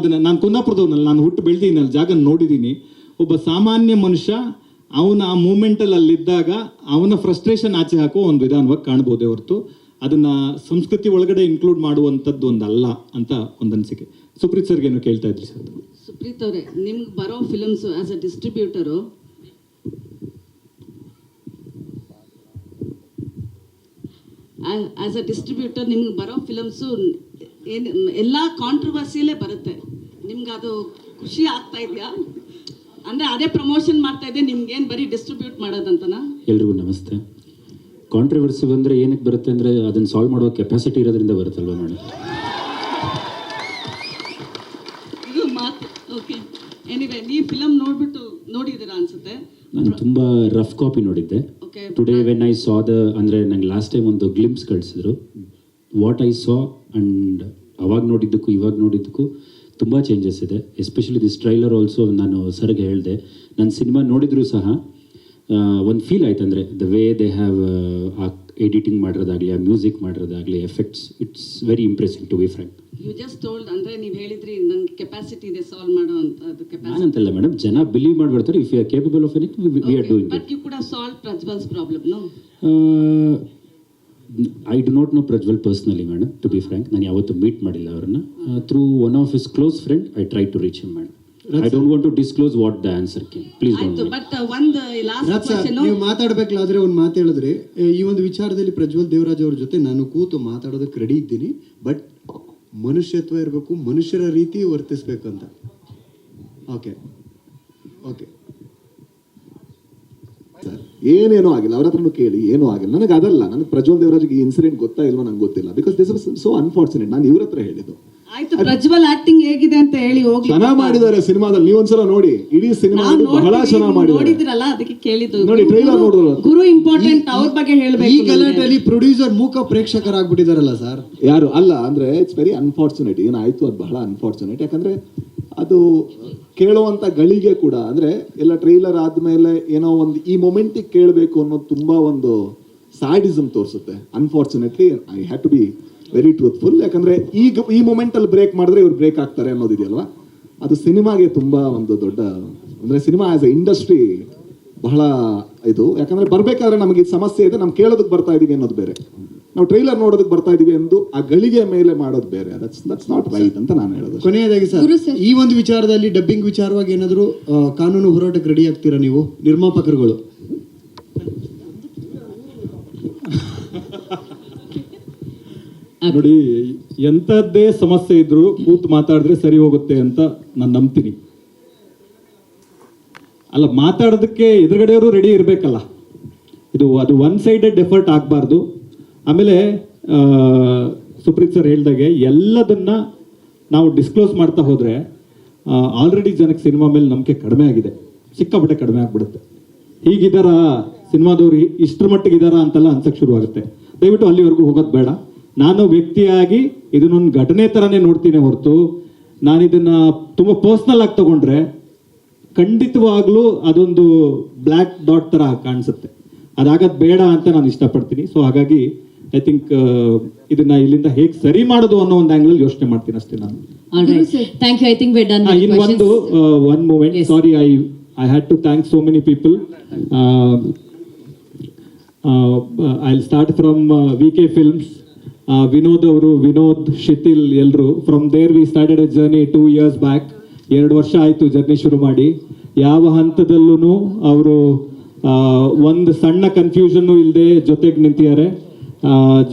ನಾನು ಕುಂದಾಪುರದವ್ರನಲ್ಲಿ, ನಾನು ಹುಟ್ಟು ಬೆಳೆದಿದ್ದೀನಿ, ಅಲ್ಲಿ ಜಾಗ ನೋಡಿದ್ದೀನಿ. ಒಬ್ಬ ಸಾಮಾನ್ಯ ಮನುಷ್ಯ ಅವನ ಆ ಮೂಮೆಂಟಲ್ಲಿ ಅಲ್ಲಿದ್ದಾಗ ಅವನ ಫ್ರಸ್ಟ್ರೇಷನ್ ಆಚೆ ಹಾಕೋ ಒಂದು ವಿಧಾನವಾಗಿ ಕಾಣ್ಬೋದೇ ಹೊರತು ಅದನ್ನು ಸಂಸ್ಕೃತಿ ಒಳಗಡೆ ಇನ್ಕ್ಲೂಡ್ ಮಾಡುವಂಥದ್ದು ಒಂದಲ್ಲ ಅಂತ ಒಂದು ಅನಿಸಿಕೆ. ಸುಪ್ರೀತ್ ಸರ್ಗೆ ಏನೋ ಕೇಳ್ತಾ ಇದ್ರಿ ಸರ್. ಸುಪ್ರೀತ್ ಅವರೇ, ನಿಮ್ಗೆ ಬರೋ ಫಿಲಮ್ಸು ಆ್ಯಸ್ ಅ ಡಿಸ್ಟ್ರಿಬ್ಯೂಟರು ನಿಮ್ಗೆ ಬರೋ ಫಿಲಮ್ಸು ಏನು ಎಲ್ಲ ಕಾಂಟ್ರವರ್ಸಿಯಲ್ಲೇ ಬರುತ್ತೆ. ನಿಮ್ಗೆ ಅದು ಖುಷಿ ಆಗ್ತಾ ಇದೆಯಾ? ಅಂದರೆ ಅದೇ ಪ್ರಮೋಷನ್ ಮಾಡ್ತಾ ಇದೆ, ನಿಮ್ಗೇನು ಬರೀ ಡಿಸ್ಟ್ರಿಬ್ಯೂಟ್ ಮಾಡೋದಂತನಾ? ಎಲ್ರಿಗೂ ನಮಸ್ತೆ. ಕಾಂಟ್ರವರ್ಸಿ ಬಂದರೆ ಏನಕ್ಕೆ ಬರುತ್ತೆ ಅಂದರೆ ಅದನ್ನು ಸಾಲ್ವ್ ಮಾಡುವ ಕೆಪಾಸಿಟಿ ಇರೋದ್ರಿಂದ ಬರುತ್ತಲ್ವ ಮೇಡಮ್. ಇದು ಮಾತು. ಓಕೆ, ಎನಿವೆ, ನೀವು ಫಿಲಮ್ ನೋಡಿದ್ದೀರಾ ಅನ್ಸುತ್ತೆ. ನಾನು ತುಂಬ ರಫ್ ಕಾಪಿ ನೋಡಿದ್ದೆ. ಟುಡೇ ವೆನ್ ಐ ಸಾ ಅಂದರೆ ನಂಗೆ ಲಾಸ್ಟ್ ಟೈಮ್ ಒಂದು ಗ್ಲಿಮ್ಸ್ ಕಳಿಸಿದ್ರು. ವಾಟ್ ಐ ಸಾ ಆ್ಯಂಡ್ ಅವಾಗ ನೋಡಿದ್ದಕ್ಕೂ ಇವಾಗ ನೋಡಿದ್ದಕ್ಕೂ ತುಂಬ ಚೇಂಜಸ್ ಇದೆ. ಎಸ್ಪೆಷಲಿ ದಿಸ್ ಟ್ರೈಲರ್ ಆಲ್ಸೋ ನಾನು ಸರ್ಗೆ ಹೇಳಿದೆ, ನನ್ನ ಸಿನಿಮಾ ನೋಡಿದರೂ ಸಹ ಒಂದು ಫೀಲ್ ಆಯ್ತು. ಅಂದರೆ ದ ವೇ ದೇ ಹ್ಯಾವ್ ಆ ಎಡಿಟಿಂಗ್ ಮಾಡಿರೋದಾಗಲಿ, ಆ ಮ್ಯೂಸಿಕ್ ಮಾಡಿರೋದಾಗಲಿ, effects, it's very impressing to be frank. You just told, ಅಂದರೆ ನೀವು ಹೇಳಿದ್ರಿ ನನ್ನ ಕೆಪಾಸಿಟಿ ಇದೆ ಸಾಲ್ವ್ ಮಾಡೋ ಅಂತ. ನಾನಂತಲ್ಲ ಮೇಡಮ್, ಜನ ಬಿಲೀವ್ ಮಾಡಿಬಿಡ್ತಾರೆ. If you are capable of anything we are doing it. But you could have solved Prajwal's problem, no? I do not know Prajwal personally madam, to be frank. ನಾನು ಯಾವತ್ತೂ ಮೀಟ್ ಮಾಡಿಲ್ಲ ಅವ್ರನ್ನ. Through one of his close friend I try to reach him madam. I don't want to disclose what the answer came. Please don't. But ಒಂದು last question, ನೀವು ಮಾತಾಡಬೇಕಾದ್ರೆ ಒಂದು ಮಾತು ಹೇಳಿದ್ರಿ, ಈ ಒಂದು ವಿಚಾರದಲ್ಲಿ ಪ್ರಜ್ವಲ್ ದೇವರಾಜ್ ಅವ್ರ ಜೊತೆ ನಾನು ಕೂತು ಮಾತಾಡೋದಕ್ಕೆ ರೆಡಿ ಇದ್ದೀನಿ, ಬಟ್ ಮನುಷ್ಯತ್ವ ಇರಬೇಕು, ಮನುಷ್ಯರ ರೀತಿ ವರ್ತಿಸ್ಬೇಕು ಅಂತ. ಓಕೆ ಓಕೆ ಸರ್, ಏನೇನೋ ಆಗಿಲ್ಲ, ಅವ್ರ ಹತ್ರನೂ ಕೇಳಿ ಏನೂ ಆಗಿಲ್ಲ. ನನಗೆ ಅದಲ್ಲ, ನನಗೆ ಪ್ರಜ್ವಲ್ ದೇವರಾಜ್ಗೆ ಈ ಇನ್ಸಿಡೆಂಟ್ ಗೊತ್ತಾ ಇಲ್ವಾ ನಂಗೆ ಗೊತ್ತಿಲ್ಲ. Because this is so unfortunate. ನಾನು ಇವ್ರ ಹತ್ರ ಹೇಳಿದ್ದು. ಆಯ್ತು, ಪ್ರಜ್ವಲ್ ಆಕ್ಟಿಂಗ್ ಹೇಗಿದೆ ಅಂತ ಹೇಳಿ ಹೋಗಿ. ಚೆನ್ನಾಗಿ ಮಾಡಿದ್ದಾರೆ ಸಿನಿಮಾದಲ್ಲಿ, ನೀವೊಂದ್ಸಲ ನೋಡಿ. ಇಡೀ ಸಿನಿಮಾ ಬಹಳ ಚೆನ್ನಾಗಿ ಮಾಡಿದ್ದಾರೆ. ನೋಡಿದ್ರಲ್ಲ, ಅದಕ್ಕೆ ಕೇಳಿದ್ದು. ನೋಡಿ, ಟ್ರೈಲರ್ ನೋಡಿದ್ರು. ಗುರು ಇಂಪಾರ್ಟೆಂಟ್, ಅವ್ರ ಬಗ್ಗೆ ಹೇಳಬೇಕು. ಈ ಗಲಾಟೆಯಲ್ಲಿ ಪ್ರೊಡ್ಯೂಸರ್ ಮೂಕ ಪ್ರೇಕ್ಷಕರಾಗ್ಬಿಟ್ಟಿದಾರಲ್ಲ ಸರ್. ಯಾರು ಅಲ್ಲ ಅಂದ್ರೆ ಇಟ್ಸ್ ವೆರಿ ಅನ್ಫಾರ್ಚುನೇಟ್. ಏನಾಯ್ತು ಅದು ಬಹಳ ಅನ್ಫಾರ್ಚುನೇಟ್. ಯಾಕಂದ್ರೆ ಅದು ಕೇಳುವಂತ ಗಳಿಗೆ ಕೂಡ, ಅಂದ್ರೆ ಎಲ್ಲ ಟ್ರೈಲರ್ ಆದ್ಮೇಲೆ ಏನೋ ಒಂದು ಈ ಮೊಮೆಂಟಿಗೆ ಕೇಳಬೇಕು ಅನ್ನೋದು ತುಂಬಾ ಒಂದು ಸ್ಯಾಡಿಸಮ್ ತೋರಿಸುತ್ತೆ. Unfortunately I had to be very truthful. ಯಾಕಂದ್ರೆ ಈಗ ಈ ಮೊಮೆಂಟ್ ಅಲ್ಲಿ ಬ್ರೇಕ್ ಮಾಡಿದ್ರೆ ಇವ್ರು ಬ್ರೇಕ್ ಆಗ್ತಾರೆ ಅನ್ನೋದಿದೆಯಲ್ವಾ, ಅದು ಸಿನಿಮಾಗೆ ತುಂಬಾ ಒಂದು ದೊಡ್ಡ, ಅಂದ್ರೆ ಸಿನಿಮಾ ಆಸ್ ಎ ಇಂಡಸ್ಟ್ರಿ ಬಹಳ ಇದು. ಯಾಕಂದ್ರೆ ಬರ್ಬೇಕಾದ್ರೆ ನಮಗೆ ಇದು ಸಮಸ್ಯೆ ಇದೆ, ನಾವು ಕೇಳೋದಕ್ಕೆ ಬರ್ತಾ ಇದೀವಿ ಅನ್ನೋದು ಬೇರೆ, ನಾವು ಟ್ರೈಲರ್ ನೋಡೋದಕ್ಕೆ ಬರ್ತಾ ಇದೀವಿ ಎಂದು ಆ ಗಳಿಗೆ ಮೇಲೆ ಮಾಡೋದು ಬೇರೆ. ದಟ್ಸ್ ನಾಟ್ ರೈಟ್ ಅಂತ ನಾನು ಹೇಳೋದು. ಕೊನೆಯದಾಗಿ ಸರ್, ಈ ಒಂದು ವಿಚಾರದಲ್ಲಿ ಡಬ್ಬಿಂಗ್ ವಿಚಾರವಾಗಿ ಏನಾದರೂ ಕಾನೂನು ಹೋರಾಟಕ್ಕೆ ರೆಡಿ ಆಗ್ತೀರಾ ನೀವು ನಿರ್ಮಾಪಕರುಗಳು? ನೋಡಿ, ಎಂಥದ್ದೇ ಸಮಸ್ಯೆ ಇದ್ರೂ ಕೂತು ಮಾತಾಡಿದ್ರೆ ಸರಿ ಹೋಗುತ್ತೆ ಅಂತ ನಾನು ನಂಬ್ತೀನಿ. ಅಲ್ಲ, ಮಾತಾಡೋದಕ್ಕೆ ಎದುರುಗಡೆಯವರು ರೆಡಿ ಇರಬೇಕಲ್ಲ. ಅದು ಒನ್ ಸೈಡೆಡ್ ಎಫರ್ಟ್ ಆಗಬಾರ್ದು. ಆಮೇಲೆ ಸುಪ್ರೀತ್ ಸರ್ ಹೇಳ್ದಾಗೆ ಎಲ್ಲದನ್ನ ನಾವು ಡಿಸ್ಕ್ಲೋಸ್ ಮಾಡ್ತಾ ಹೋದರೆ ಆಲ್ರೆಡಿ ಜನಕ್ಕೆ ಸಿನಿಮಾ ಮೇಲೆ ನಂಬಿಕೆ ಕಡಿಮೆ ಆಗಿದೆ, ಸಿಕ್ಕಾಪಟ್ಟೆ ಕಡಿಮೆ ಆಗ್ಬಿಡುತ್ತೆ. ಹೀಗಿದಾರ ಸಿನಿಮಾದವ್ರು ಇಷ್ಟರ ಮಟ್ಟಿಗೆ ಇದಾರ ಅಂತೆಲ್ಲ ಅನ್ಸಕ್ಕೆ ಶುರುವಾಗುತ್ತೆ. ದಯವಿಟ್ಟು ಅಲ್ಲಿವರೆಗೂ ಹೋಗೋದು ಬೇಡ. ನಾನು ವ್ಯಕ್ತಿಯಾಗಿ ಇದನ್ನೊಂದು ಘಟನೆ ಥರನೇ ನೋಡ್ತೀನಿ ಹೊರತು ನಾನು ಇದನ್ನು ತುಂಬ ಪರ್ಸ್ನಲ್ ಆಗಿ ತಗೊಂಡ್ರೆ ಖಂಡಿತವಾಗ್ಲೂ ಅದೊಂದು ಬ್ಲ್ಯಾಕ್ ಡಾಟ್ ಥರ ಕಾಣಿಸುತ್ತೆ. ಅದಾಗದು ಬೇಡ ಅಂತ ನಾನು ಇಷ್ಟಪಡ್ತೀನಿ. ಸೊ ಹಾಗಾಗಿ ಐ ಥಿಂಕ್ ಇದನ್ನ ಇಲ್ಲಿಂದ ಹೇಗೆ ಸರಿ ಮಾಡೋದು ಅನ್ನೋ ಒಂದು ಆಂಗಲ್ ಯೋಚನೆ ಮಾಡ್ತೀನಿ ಅಷ್ಟೇ ನಾನು. ಇನ್ನೊಂದು one moment, sorry, I had to thank so many people. I start from VK Films. Vinod ಅವರು, ವಿನೋದ್, ಶಿಥಿಲ್, ಎಲ್ಲರೂ from there we started a journey 2 years back. 2 ವರ್ಷ ಆಯಿತು ಜರ್ನಿ ಶುರು ಮಾಡಿ. ಯಾವ ಹಂತದಲ್ಲೂ ಅವರು ಒಂದು ಸಣ್ಣ ಕನ್ಫ್ಯೂಷನ್ನು ಇಲ್ಲದೆ ಜೊತೆಗೆ ನಿಂತಿದ್ದಾರೆ.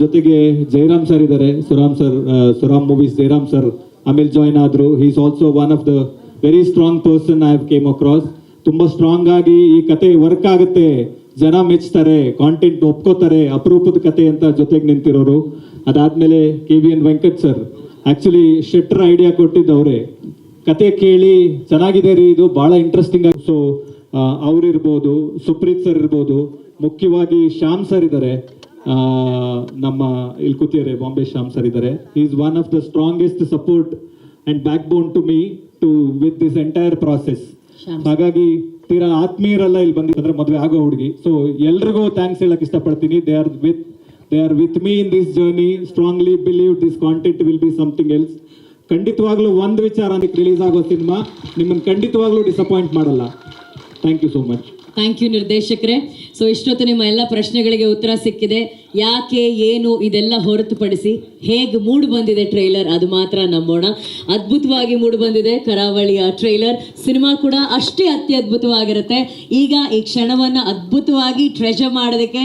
ಜೊತೆಗೆ ಜಯರಾಮ್ ಸರ್ ಇದ್ದಾರೆ, ಸುರಾಮ್ ಮೂವೀಸ್ ಜಯರಾಮ್ ಸರ್ ಆಮೇಲೆ ಜಾಯ್ನ್ ಆದರು. He is also one of the very strong person I have came across. ತುಂಬ ಸ್ಟ್ರಾಂಗ್ ಆಗಿ ಈ ಕತೆ ವರ್ಕ್ ಆಗುತ್ತೆ, ಜನ ಮೆಚ್ತಾರೆ, ಕಾಂಟೆಂಟ್ ಒಪ್ಕೋತಾರೆ, ಅಪರೂಪದ ಕತೆ ಅಂತ ಜೊತೆಗೆ ನಿಂತಿರೋರು. ಅದಾದ್ಮೇಲೆ KVN ವೆಂಕಟ್ ಸರ್, ಆ್ಯಕ್ಚುಲಿ ಶೆಟ್ರ್ ಐಡಿಯಾ ಕೊಟ್ಟಿದ್ದು ಅವರೇ. ಕತೆ ಕೇಳಿ ಚೆನ್ನಾಗಿದೆ ರೀ, ಇದು ಭಾಳ ಇಂಟ್ರೆಸ್ಟಿಂಗ್ ಆಗಿ. ಸೊ ಅವರಿರ್ಬೋದು, ಸುಪ್ರೀತ್ ಸರ್ ಇರ್ಬೋದು, ಮುಖ್ಯವಾಗಿ ಶ್ಯಾಮ್ ಸರ್ ಇದ್ದಾರೆ, ನಮ್ಮ ಇಲ್ಲಿ ಕೂತಿದ್ದಾರೆ ಬಾಂಬೆ ಶ್ಯಾಮ್ ಸರ್ ಇದ್ದಾರೆ. Is one of the strongest support and backbone to me with this entire process. ಹಾಗಾಗಿ ತೀರಾ ಆತ್ಮೀಯರೆಲ್ಲ ಇಲ್ಲಿ ಬಂದಿದ್ದಾರೆ, ಮದುವೆ ಆಗೋ ಹುಡುಗಿ. ಸೊ ಎಲ್ರಿಗೂ ಥ್ಯಾಂಕ್ಸ್ ಹೇಳಕ್ ಇಷ್ಟಪಡ್ತೀನಿ. They are with me in this journey. Strongly believe this content will be something else. ಖಂಡಿತವಾಗ್ಲೂ ಒಂದು ವಿಚಾರ, ಅದಕ್ಕೆ ರಿಲೀಸ್ ಆಗೋ ಸಿನಿಮಾ ನಿಮ್ಮನ್ನು ಖಂಡಿತವಾಗ್ಲೂ ಡಿಸಪಾಯಿಂಟ್ ಮಾಡಲ್ಲ. Thank you so much. Thank you ನಿರ್ದೇಶಕರೇ. ಸೊ ಇಷ್ಟೊತ್ತು ನಿಮ್ಮ ಎಲ್ಲ ಪ್ರಶ್ನೆಗಳಿಗೆ ಉತ್ತರ ಸಿಕ್ಕಿದೆ. ಯಾಕೆ ಏನು ಇದೆಲ್ಲ ಹೊರತುಪಡಿಸಿ ಹೇಗೆ ಮೂಡ್ ಬಂದಿದೆ ಟ್ರೈಲರ್ ಅದು ಮಾತ್ರ ನಂಬೋಣ. ಅದ್ಭುತವಾಗಿ ಮೂಡ್ ಬಂದಿದೆ ಕರಾವಳಿಯ ಟ್ರೈಲರ್. ಸಿನಿಮಾ ಕೂಡ ಅಷ್ಟೇ ಅತ್ಯದ್ಭುತವಾಗಿರುತ್ತೆ. ಈಗ ಈ ಕ್ಷಣವನ್ನು ಅದ್ಭುತವಾಗಿ ಟ್ರೆಜರ್ ಮಾಡೋದಕ್ಕೆ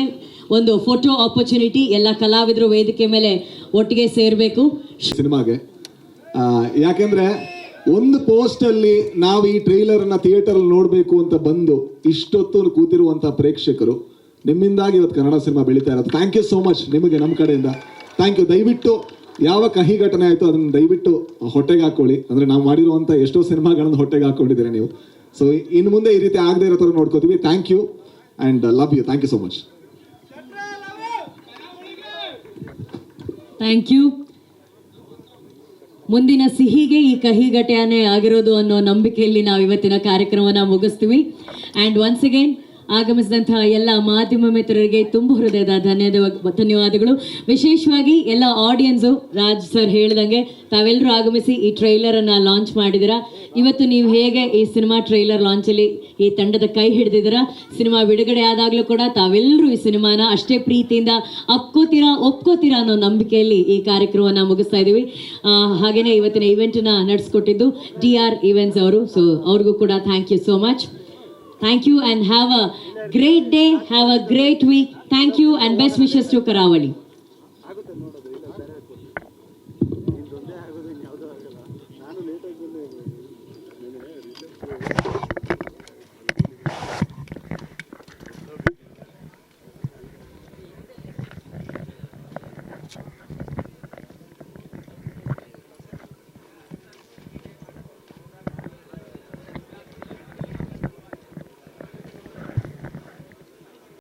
ಒಂದು ಫೋಟೋ ಆಪರ್ಚುನಿಟಿ. ಎಲ್ಲ ಕಲಾವಿದರು ವೇದಿಕೆ ಮೇಲೆ ಒಟ್ಟಿಗೆ ಸೇರಬೇಕು ಸಿನಿಮಾಗೆ. ಯಾಕೆಂದ್ರೆ ಒಂದು ಪೋಸ್ಟಲ್ಲಿ ನಾವು ಈ ಟ್ರೈಲರ್ನ ಥಿಯೇಟರ್ ನೋಡಬೇಕು ಅಂತ ಬಂದು ಇಷ್ಟೊತ್ತು ಕೂತಿರುವಂಥ ಪ್ರೇಕ್ಷಕರು, ನಿಮ್ಮಿಂದಾಗಿ ಇವತ್ತು ಕನ್ನಡ ಸಿನಿಮಾ ಬೆಳೀತಾ ಇರೋದು. ಥ್ಯಾಂಕ್ ಯು ಸೋ ಮಚ್ ನಿಮಗೆ ನಮ್ಮ ಕಡೆಯಿಂದ. Thank you. ದಯವಿಟ್ಟು ಯಾವ ಕಹಿ ಘಟನೆ ಆಯಿತು ಅದನ್ನು ದಯವಿಟ್ಟು ಹೊಟ್ಟೆಗೆ ಹಾಕೊಳ್ಳಿ. ಅಂದರೆ ನಾವು ಮಾಡಿರುವಂಥ ಎಷ್ಟೋ ಸಿನಿಮಾಗಳನ್ನು ಹೊಟ್ಟೆಗೆ ಹಾಕ್ಕೊಂಡಿದ್ದೀರಿ ನೀವು. ಸೊ ಇನ್ನು ಮುಂದೆ ಈ ರೀತಿ ಆಗದೆ ಇರೋ ಥರ ನೋಡ್ಕೋತೀವಿ. Thank you and love you. Thank you so much. Thank you. ಮುಂದಿನ ಸಿಹಿಗೆ ಈ ಕಹಿ ಘಟನೆ ಆಗಿರೋದು ಅನ್ನೋ ನಂಬಿಕೆಯಲ್ಲಿ ನಾವು ಇವತ್ತಿನ ಕಾರ್ಯಕ್ರಮವನ್ನು ಮುಗಿಸ್ತೀವಿ. ಆ್ಯಂಡ್ ಒನ್ಸ್ ಅಗೇನ್ ಆಗಮಿಸಿದಂತಹ ಎಲ್ಲ ಮಾಧ್ಯಮ ಮಿತ್ರರಿಗೆ ತುಂಬ ಹೃದಯದ ಧನ್ಯವಾದಗಳು. ವಿಶೇಷವಾಗಿ ಎಲ್ಲ ಆಡಿಯನ್ಸು, ರಾಜ್ ಸರ್ ಹೇಳ್ದಂಗೆ ತಾವೆಲ್ಲರೂ ಆಗಮಿಸಿ ಈ ಟ್ರೈಲರನ್ನು ಲಾಂಚ್ ಮಾಡಿದ್ದೀರಾ. ಇವತ್ತು ನೀವು ಹೇಗೆ ಈ ಸಿನಿಮಾ ಟ್ರೈಲರ್ ಲಾಂಚಲ್ಲಿ ಈ ತಂಡದ ಕೈ ಹಿಡಿದಿದ್ದೀರಾ, ಸಿನಿಮಾ ಬಿಡುಗಡೆ ಆದಾಗಲೂ ಕೂಡ ತಾವೆಲ್ಲರೂ ಈ ಸಿನಿಮಾನ ಅಷ್ಟೇ ಪ್ರೀತಿಯಿಂದ ಒಪ್ಕೋತೀರಾ ಅನ್ನೋ ನಂಬಿಕೆಯಲ್ಲಿ ಈ ಕಾರ್ಯಕ್ರಮವನ್ನು ಮುಗಿಸ್ತಾ ಇದ್ದೀವಿ. ಹಾಗೆಯೇ ಇವತ್ತಿನ ಇವೆಂಟನ್ನು ನಡೆಸ್ಕೊಟ್ಟಿದ್ದು DR Events ಅವರು. ಸೊ ಅವ್ರಿಗೂ ಕೂಡ thank you so much. Thank you and have a great day, have a great week. Thank you and best wishes to Karavali.